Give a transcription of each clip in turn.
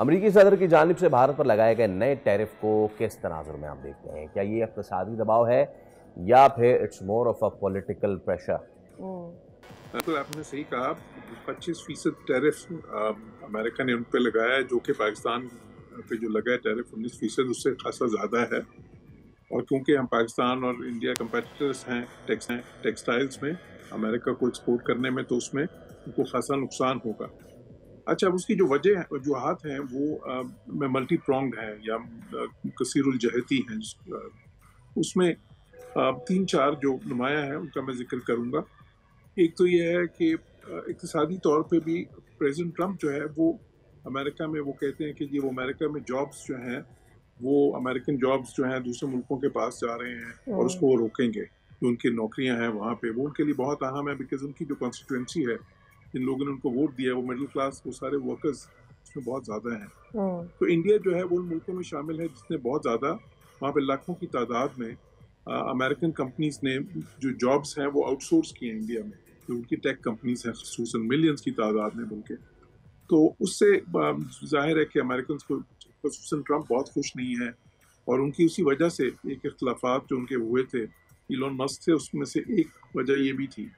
अमेरिकी सदर की जानिब से भारत पर लगाए गए नए टैरिफ को किस तनाजुर में आप देखते हैं? क्या ये इक़्तिसादी दबाव है या फिर it's more of a political pressure? तो आपने सही कहा, 25% टैरिफ अमेरिका ने उन पर लगाया है, जो कि पाकिस्तान पे जो लगा है टैरिफ 19% उससे खासा ज़्यादा है। और क्योंकि हम पाकिस्तान और इंडिया कंपेटिटर्स हैं टेक्सटाइल्स में अमेरिका को एक्सपोर्ट करने में, तो उसमें उनको खासा नुकसान होगा। अच्छा, अब उसकी जो वजूहात हैं वो मल्टी प्रोंग्ड हैं या कसीरुल जहती हैं। उसमें 3-4 जो नुमाया हैं उनका मैं जिक्र करूँगा। एक तो ये है कि इक़्तिसादी तौर पे भी प्रेसिडेंट ट्रंप जो है वो अमेरिका में वो कहते हैं कि ये वो अमेरिका में जॉब्स जो हैं वो अमेरिकन जॉब्स जो हैं दूसरे मुल्कों के पास जा रहे हैं और उसको वो रोकेंगे। जो उनकी नौकरियां हैं वहाँ पे वो उनके लिए बहुत अहम है, बिकॉज उनकी जो कॉन्स्टिट्यूंसी है, जिन लोगों ने उनको वोट दिया, वो मिडिल क्लास, वो सारे वर्कर्स उसमें बहुत ज़्यादा हैं। तो इंडिया जो है वो उन मुल्कों में शामिल है जिसने बहुत ज़्यादा वहाँ पे लाखों की तादाद में अमेरिकन कंपनीज ने जो जॉब्स हैं वो आउटसोर्स किए हैं इंडिया में। जो उनकी टेक कंपनीज हैं खसूसन मिलियंस की तादाद में बल्कि, तो उससे जाहिर है कि अमेरिकन को खसूसन ट्रंप बहुत खुश नहीं है। और उनकी उसी वजह से एक इख्तलाफात जो उनके हुए थे इलॉन मस्क थे, उसमें से एक वजह ये भी थी।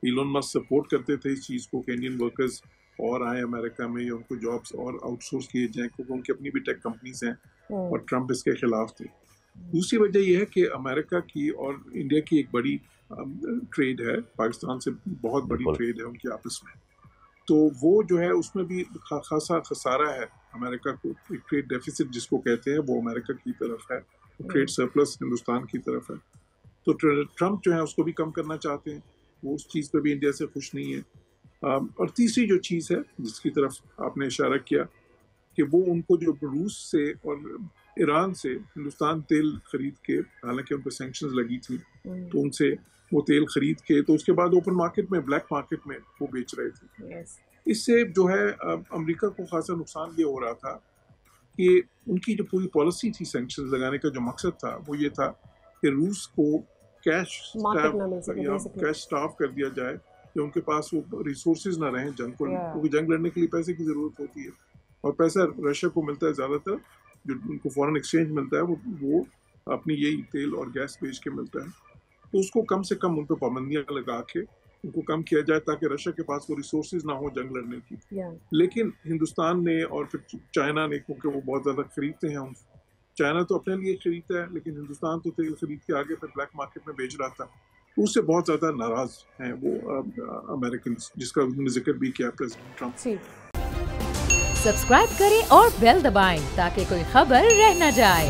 इलॉन मस्क सपोर्ट करते थे इस चीज़ को कि इंडियन वर्कर्स और आए अमेरिका में या उनको जॉब्स और आउटसोर्स किए जाएँ, क्योंकि उनकी अपनी भी टेक कंपनीज हैं और ट्रंप इसके खिलाफ थे। दूसरी वजह यह है कि अमेरिका की और इंडिया की एक बड़ी ट्रेड है, पाकिस्तान से बहुत बड़ी ट्रेड है उनकी आपस में। तो वो जो है उसमें भी खासा खसारा है अमेरिका को। एक ट्रेड डेफिसिट जिसको कहते हैं वो अमेरिका की तरफ है, ट्रेड सरप्लस हिंदुस्तान की तरफ है। तो ट्रंप जो है उसको भी कम करना चाहते हैं, वो उस चीज़ पे भी इंडिया से खुश नहीं है। और तीसरी जो चीज़ है जिसकी तरफ आपने इशारा किया कि वो उनको जो रूस से और ईरान से हिंदुस्तान तेल खरीद के, हालांकि उन पर सैंक्शंस लगी थी, तो उनसे वो तेल खरीद के तो उसके बाद ओपन मार्केट में, ब्लैक मार्केट में वो बेच रहे थे। इससे जो है अमेरिका को खासा नुकसान ये हो रहा था कि उनकी जो पूरी पॉलिसी थी सैंक्शंस लगाने का, जो मकसद था वो ये था कि रूस को कैश स्टाफ कर दिया जाए, कि उनके पास वो रिसोर्सेज ना रहें जंग को, क्योंकि जंग लड़ने के लिए पैसे की ज़रूरत होती है और पैसा रशिया को मिलता है ज़्यादातर, जो उनको फॉरेन एक्सचेंज मिलता है वो अपनी यही तेल और गैस बेच के मिलता है। तो उसको कम से कम उन पर पाबंदियाँ लगा के उनको कम किया जाए ताकि रशिया के पास वो रिसोर्सेज ना हो जंग लड़ने की। लेकिन हिंदुस्तान ने और फिर चाइना ने, क्योंकि वो बहुत ज़्यादा खरीदते हैं, चाइना तो अपने लिए खरीदता है लेकिन हिंदुस्तान तो तेल खरीद के आगे फिर ब्लैक मार्केट में बेच रहा था, तो उससे बहुत ज़्यादा नाराज़ हैं वो अमेरिकन, जिसका उन्होंने जिक्र भी किया प्रेसिडेंट ट्रंप। सब्सक्राइब करें और बेल दबाएं ताकि कोई खबर रह न जाए।